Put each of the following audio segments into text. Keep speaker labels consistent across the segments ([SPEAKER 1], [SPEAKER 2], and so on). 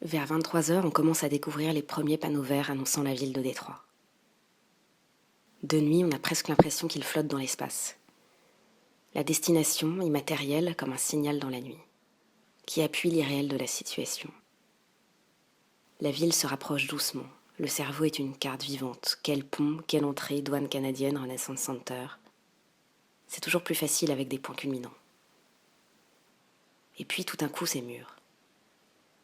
[SPEAKER 1] Vers 23h, on commence à découvrir les premiers panneaux verts annonçant la ville de Détroit. De nuit, on a presque l'impression qu'il flotte dans l'espace. La destination, immatérielle comme un signal dans la nuit, qui appuie l'irréel de la situation. La ville se rapproche doucement. Le cerveau est une carte vivante. Quel pont, quelle entrée, douane canadienne, Renaissance Center. C'est toujours plus facile avec des points culminants. Et puis tout d'un coup, c'est mûr.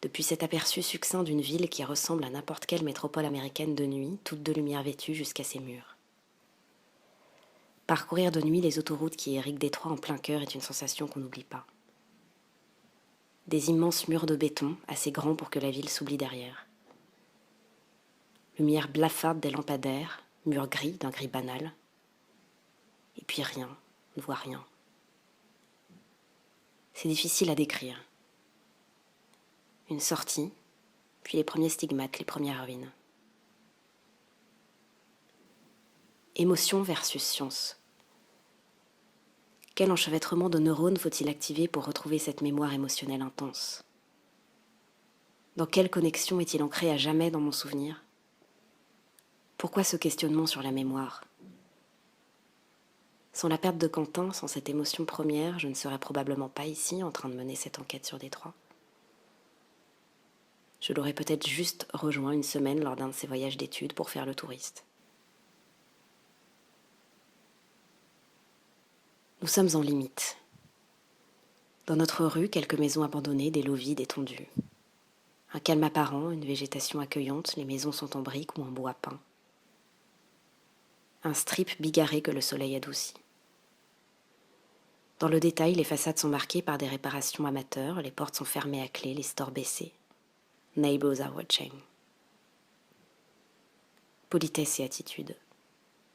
[SPEAKER 1] Depuis cet aperçu succinct d'une ville qui ressemble à n'importe quelle métropole américaine de nuit, toute de lumière vêtue jusqu'à ses murs. Parcourir de nuit les autoroutes qui irriguent Détroit en plein cœur est une sensation qu'on n'oublie pas. Des immenses murs de béton, assez grands pour que la ville s'oublie derrière. Lumière blafarde des lampadaires, murs gris d'un gris banal. Et puis rien, on ne voit rien. C'est difficile à décrire. Une sortie, puis les premiers stigmates, les premières ruines. Émotion versus science. Quel enchevêtrement de neurones faut-il activer pour retrouver cette mémoire émotionnelle intense ? Dans quelle connexion est-il ancré à jamais dans mon souvenir ? Pourquoi ce questionnement sur la mémoire ? Sans la perte de Quentin, sans cette émotion première, je ne serais probablement pas ici en train de mener cette enquête sur Détroit. Je l'aurais peut-être juste rejoint une semaine lors d'un de ses voyages d'études pour faire le touriste. Nous sommes en limite. Dans notre rue, quelques maisons abandonnées, des lots vides et tondus. Un calme apparent, une végétation accueillante, les maisons sont en briques ou en bois peint. Un strip bigarré que le soleil adoucit. Dans le détail, les façades sont marquées par des réparations amateurs, les portes sont fermées à clé, les stores baissés. Neighbors are watching. Politesse et attitude.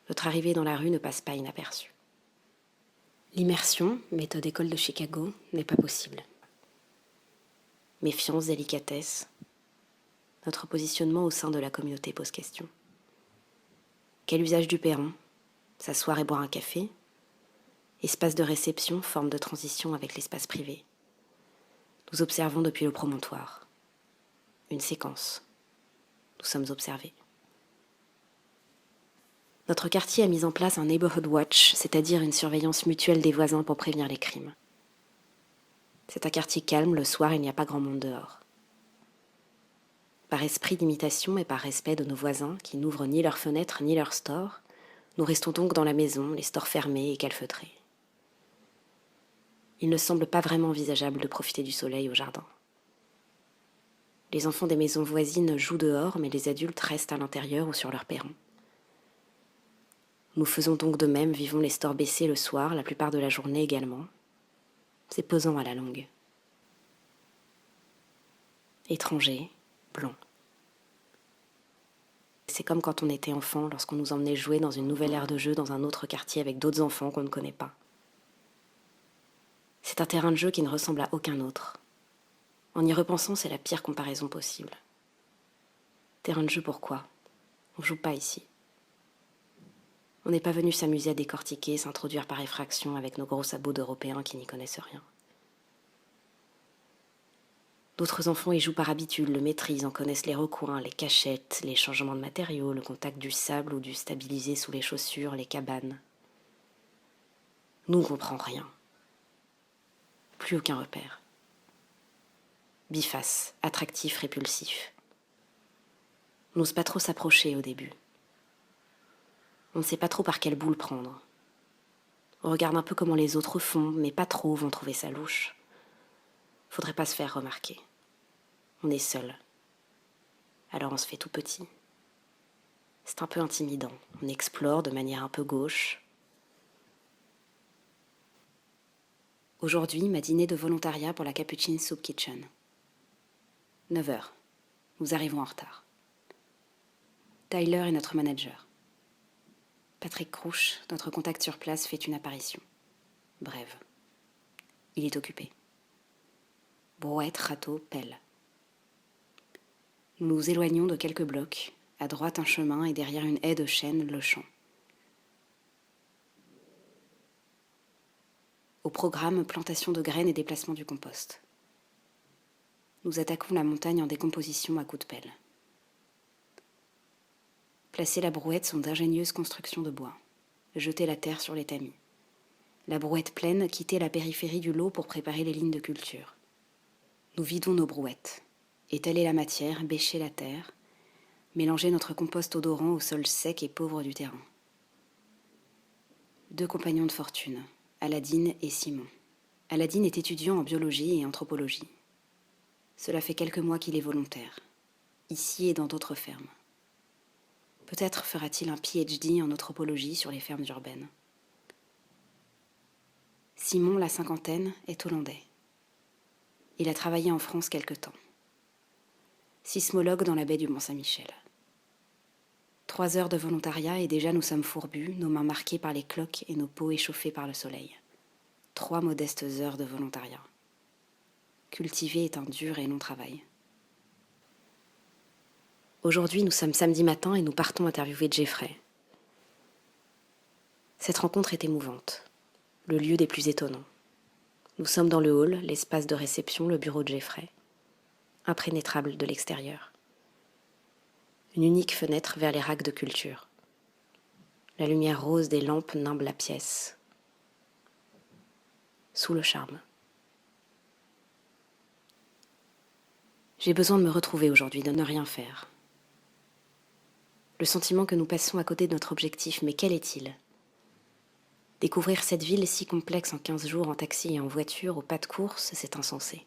[SPEAKER 1] Notre arrivée dans la rue ne passe pas inaperçue. L'immersion, méthode école de Chicago, n'est pas possible. Méfiance, délicatesse. Notre positionnement au sein de la communauté pose question. Quel usage du perron ? S'asseoir et boire un café ? Espace de réception, forme de transition avec l'espace privé. Nous observons depuis le promontoire. Une séquence. Nous sommes observés. Notre quartier a mis en place un neighborhood watch, c'est-à-dire une surveillance mutuelle des voisins pour prévenir les crimes. C'est un quartier calme, le soir il n'y a pas grand monde dehors. Par esprit d'imitation et par respect de nos voisins qui n'ouvrent ni leurs fenêtres ni leurs stores, nous restons donc dans la maison, les stores fermés et calfeutrés. Il ne semble pas vraiment envisageable de profiter du soleil au jardin. Les enfants des maisons voisines jouent dehors, mais les adultes restent à l'intérieur ou sur leur perron. Nous faisons donc de même, vivons les stores baissés le soir, la plupart de la journée également. C'est pesant à la longue. Étranger, blanc. C'est comme quand on était enfant, lorsqu'on nous emmenait jouer dans une nouvelle aire de jeu dans un autre quartier avec d'autres enfants qu'on ne connaît pas. C'est un terrain de jeu qui ne ressemble à aucun autre. En y repensant, c'est la pire comparaison possible. Terrain de jeu pourquoi ? On ne joue pas ici. On n'est pas venu s'amuser à décortiquer, s'introduire par effraction avec nos gros sabots d'Européens qui n'y connaissent rien. D'autres enfants y jouent par habitude, le maîtrisent, en connaissent les recoins, les cachettes, les changements de matériaux, le contact du sable ou du stabilisé sous les chaussures, les cabanes. Nous, on ne comprend rien. Plus aucun repère. Biface, attractif, répulsif. On n'ose pas trop s'approcher au début. On ne sait pas trop par quelle boule prendre. On regarde un peu comment les autres font, mais pas trop vont trouver ça louche. Faudrait pas se faire remarquer. On est seul. Alors on se fait tout petit. C'est un peu intimidant. On explore de manière un peu gauche. Aujourd'hui, ma dînée de volontariat pour la Capuchin Soup Kitchen. 9h. Nous arrivons en retard. Tyler est notre manager. Patrick Crouch, notre contact sur place, fait une apparition. Brève. Il est occupé. Brouette, râteau, pelle. Nous nous éloignons de quelques blocs. À droite, un chemin et derrière une haie de chêne, le champ. Au programme, plantation de graines et déplacement du compost. nous attaquons la montagne en décomposition à coups de pelle. Placer la brouette sont d'ingénieuses constructions de bois. Jeter la terre sur les tamis. La brouette pleine, quitter la périphérie du lot pour préparer les lignes de culture. Nous vidons nos brouettes. Étaler la matière, bêcher la terre. Mélanger notre compost odorant au sol sec et pauvre du terrain. 2 compagnons de fortune, Aladine et Simon. Aladine est étudiant en biologie et anthropologie. Cela fait quelques mois qu'il est volontaire, ici et dans d'autres fermes. Peut-être fera-t-il un PhD en anthropologie sur les fermes urbaines. Simon, la cinquantaine, est hollandais. Il a travaillé en France quelque temps. Sismologue dans la baie du Mont-Saint-Michel. 3 heures de volontariat et déjà nous sommes fourbus, nos mains marquées par les cloques et nos peaux échauffées par le soleil. 3 modestes heures de volontariat. Cultiver est un dur et long travail. Aujourd'hui, nous sommes samedi matin et nous partons interviewer Jeffrey. Cette rencontre est émouvante, le lieu des plus étonnants. Nous sommes dans le hall, l'espace de réception, le bureau de Jeffrey, impénétrable de l'extérieur. Une unique fenêtre vers les racks de culture. La lumière rose des lampes nimbe la pièce. Sous le charme. J'ai besoin de me retrouver aujourd'hui, de ne rien faire. Le sentiment que nous passons à côté de notre objectif, mais quel est-il ? Découvrir cette ville si complexe en 15 jours en taxi et en voiture, au pas de course, c'est insensé.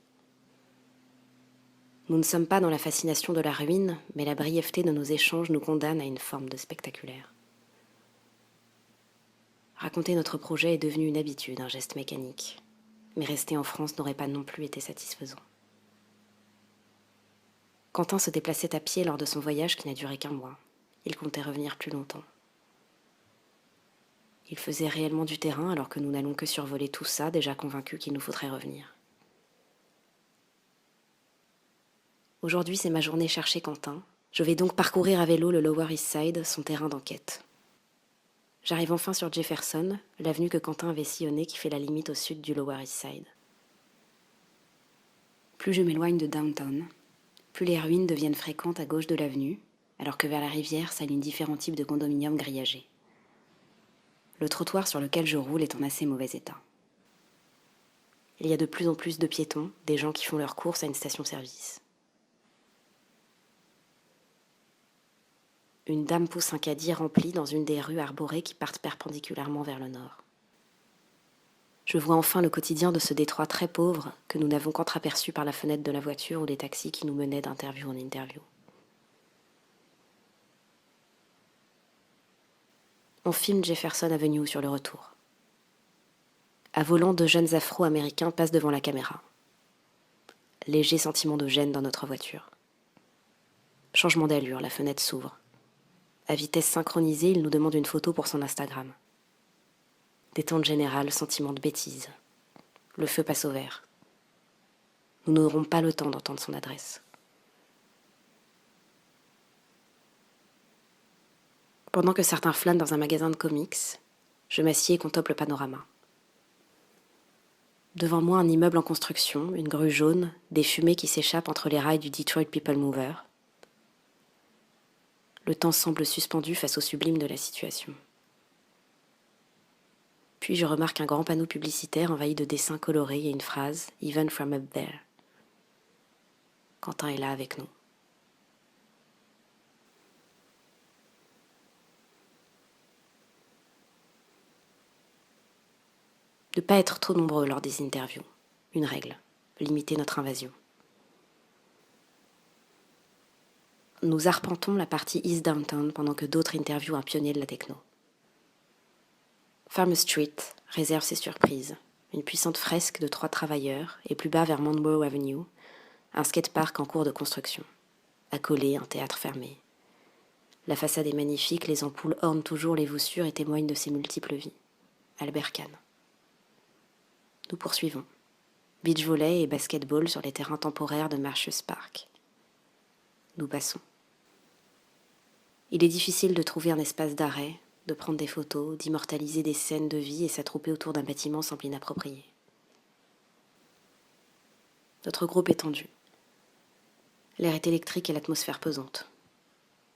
[SPEAKER 1] Nous ne sommes pas dans la fascination de la ruine, mais la brièveté de nos échanges nous condamne à une forme de spectaculaire. Raconter notre projet est devenu une habitude, un geste mécanique. Mais rester en France n'aurait pas non plus été satisfaisant. Quentin se déplaçait à pied lors de son voyage qui n'a duré qu'1 mois. Il comptait revenir plus longtemps. Il faisait réellement du terrain alors que nous n'allons que survoler tout ça, déjà convaincus qu'il nous faudrait revenir. Aujourd'hui, c'est ma journée chercher Quentin. Je vais donc parcourir à vélo le Lower East Side, son terrain d'enquête. J'arrive enfin sur Jefferson, l'avenue que Quentin avait sillonnée qui fait la limite au sud du Lower East Side. Plus je m'éloigne de downtown, plus les ruines deviennent fréquentes à gauche de l'avenue, alors que vers la rivière s'alignent différents types de condominiums grillagés. Le trottoir sur lequel je roule est en assez mauvais état. Il y a de plus en plus de piétons, des gens qui font leurs courses à une station-service. Une dame pousse un caddie rempli dans une des rues arborées qui partent perpendiculairement vers le nord. Je vois enfin le quotidien de ce détroit très pauvre que nous n'avons qu'entreaperçu par la fenêtre de la voiture ou des taxis qui nous menaient d'interview en interview. On filme Jefferson Avenue sur le retour. À volant, 2 jeunes Afro-Américains passent devant la caméra. Léger sentiment de gêne dans notre voiture. Changement d'allure, la fenêtre s'ouvre. À vitesse synchronisée, il nous demande une photo pour son Instagram. Détente générale, sentiment de bêtise. Le feu passe au vert. Nous n'aurons pas le temps d'entendre son adresse. Pendant que certains flânent dans un magasin de comics, je m'assieds et contemple le panorama. Devant moi, un immeuble en construction, une grue jaune, des fumées qui s'échappent entre les rails du Detroit People Mover. Le temps semble suspendu face au sublime de la situation. Puis je remarque un grand panneau publicitaire envahi de dessins colorés et une phrase « Even from up there ». Quentin est là avec nous. Ne pas être trop nombreux lors des interviews. Une règle. Limiter notre invasion. Nous arpentons la partie East Downtown pendant que d'autres interviewent un pionnier de la techno. Farmer Street réserve ses surprises. Une puissante fresque de 3 travailleurs et plus bas vers Monroe Avenue, un skatepark en cours de construction. Accolé, un théâtre fermé. La façade est magnifique, les ampoules ornent toujours les voussures et témoignent de ses multiples vies. Albert Kahn. Nous poursuivons. Beach volley et basketball sur les terrains temporaires de Martius Park. Nous passons. Il est difficile de trouver un espace d'arrêt, de prendre des photos, d'immortaliser des scènes de vie et s'attrouper autour d'un bâtiment semble inapproprié. Notre groupe est tendu. L'air est électrique et l'atmosphère pesante.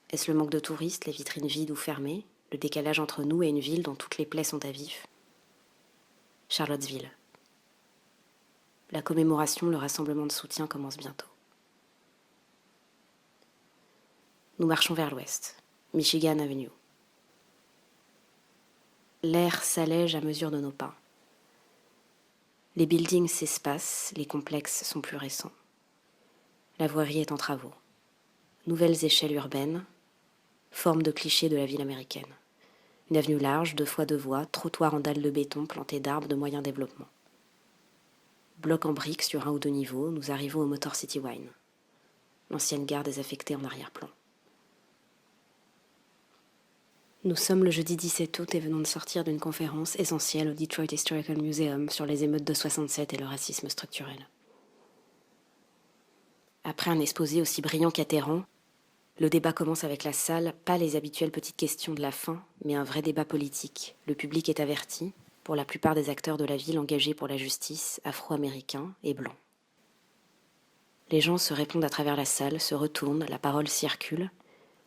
[SPEAKER 1] Est-ce le manque de touristes, les vitrines vides ou fermées, le décalage entre nous et une ville dont toutes les plaies sont à vif? Charlottesville. La commémoration, le rassemblement de soutien commence bientôt. Nous marchons vers l'ouest, Michigan Avenue. L'air s'allège à mesure de nos pas. Les buildings s'espacent, les complexes sont plus récents. La voirie est en travaux. Nouvelles échelles urbaines, forme de cliché de la ville américaine. Une avenue large, 2 fois 2 voies, trottoir en dalles de béton planté d'arbres de moyen développement. Bloc en briques sur 1 ou 2 niveaux, nous arrivons au Motor City Wine. L'ancienne gare désaffectée en arrière-plan. Nous sommes le jeudi 17 août et venons de sortir d'une conférence essentielle au Detroit Historical Museum sur les émeutes de 67 et le racisme structurel. Après un exposé aussi brillant qu'atterrant, le débat commence avec la salle, pas les habituelles petites questions de la fin, mais un vrai débat politique. Le public est averti, pour la plupart des acteurs de la ville engagés pour la justice, afro-américains et blancs. Les gens se répondent à travers la salle, se retournent, la parole circule,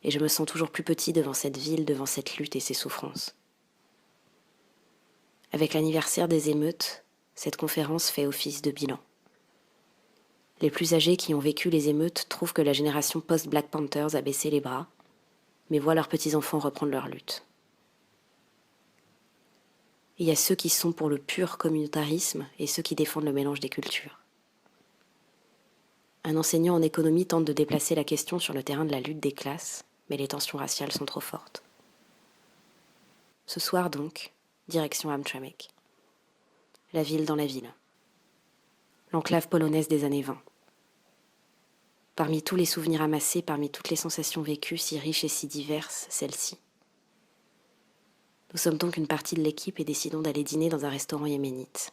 [SPEAKER 1] et je me sens toujours plus petit devant cette ville, devant cette lutte et ses souffrances. Avec l'anniversaire des émeutes, cette conférence fait office de bilan. Les plus âgés qui ont vécu les émeutes trouvent que la génération post-Black Panthers a baissé les bras, mais voient leurs petits-enfants reprendre leur lutte. Il y a ceux qui sont pour le pur communautarisme et ceux qui défendent le mélange des cultures. Un enseignant en économie tente de déplacer la question sur le terrain de la lutte des classes, mais les tensions raciales sont trop fortes. Ce soir donc, direction Hamtramck. La ville dans la ville. L'enclave polonaise des années 20. Parmi tous les souvenirs amassés, parmi toutes les sensations vécues, si riches et si diverses, celle-ci. Nous sommes donc une partie de l'équipe et décidons d'aller dîner dans un restaurant yéménite.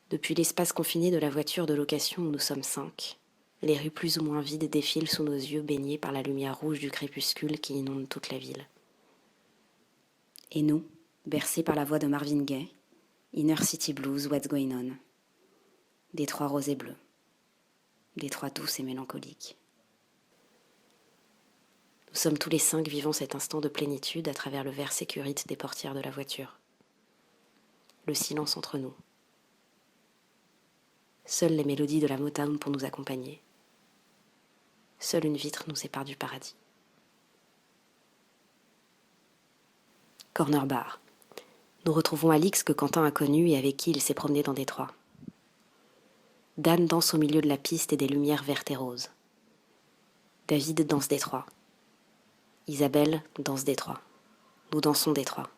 [SPEAKER 1] Depuis l'espace confiné de la voiture de location où nous sommes 5, les rues plus ou moins vides défilent sous nos yeux baignés par la lumière rouge du crépuscule qui inonde toute la ville. Et nous, bercés par la voix de Marvin Gaye, Inner City Blues, What's Going On. Détroit rose et bleu. Détroit douce et mélancolique. Nous sommes tous les 5 vivant cet instant de plénitude à travers le verre sécurite des portières de la voiture. Le silence entre nous. Seules les mélodies de la Motown pour nous accompagner. Seule une vitre nous sépare du paradis. Corner Bar. Nous retrouvons Alix que Quentin a connu et avec qui il s'est promené dans Détroit. Dan danse au milieu de la piste et des lumières vertes et roses. David danse Détroit. Isabelle danse Détroit. Nous dansons Détroit.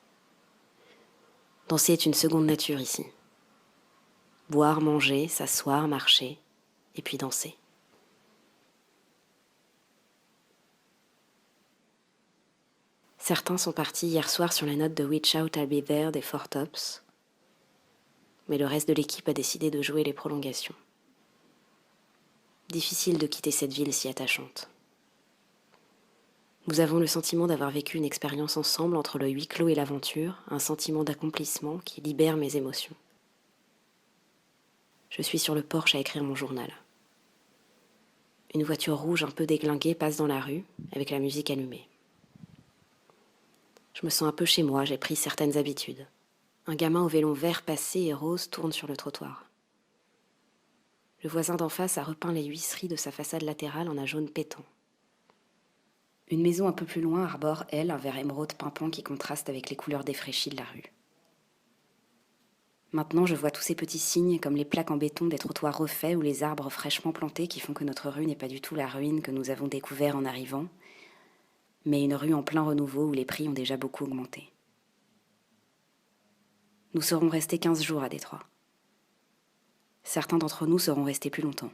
[SPEAKER 1] Danser est une seconde nature ici. Boire, manger, s'asseoir, marcher, et puis danser. Certains sont partis hier soir sur la note de Reach Out I'll Be There des Four Tops, mais le reste de l'équipe a décidé de jouer les prolongations. Difficile de quitter cette ville si attachante. Nous avons le sentiment d'avoir vécu une expérience ensemble entre le huis clos et l'aventure, un sentiment d'accomplissement qui libère mes émotions. Je suis sur le porche à écrire mon journal. Une voiture rouge un peu déglinguée passe dans la rue, avec la musique allumée. Je me sens un peu chez moi, j'ai pris certaines habitudes. Un gamin au vélon vert passé et rose tourne sur le trottoir. Le voisin d'en face a repeint les huisseries de sa façade latérale en un jaune pétant. Une maison un peu plus loin arbore, elle, un vert émeraude pimpant qui contraste avec les couleurs défraîchies de la rue. Maintenant, je vois tous ces petits signes comme les plaques en béton des trottoirs refaits ou les arbres fraîchement plantés qui font que notre rue n'est pas du tout la ruine que nous avons découvert en arrivant, mais une rue en plein renouveau où les prix ont déjà beaucoup augmenté. Nous serons restés 15 jours à Détroit. Certains d'entre nous seront restés plus longtemps.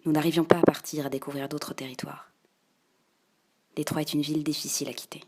[SPEAKER 1] Nous n'arrivions pas à partir, à découvrir d'autres territoires. Détroit est une ville difficile à quitter.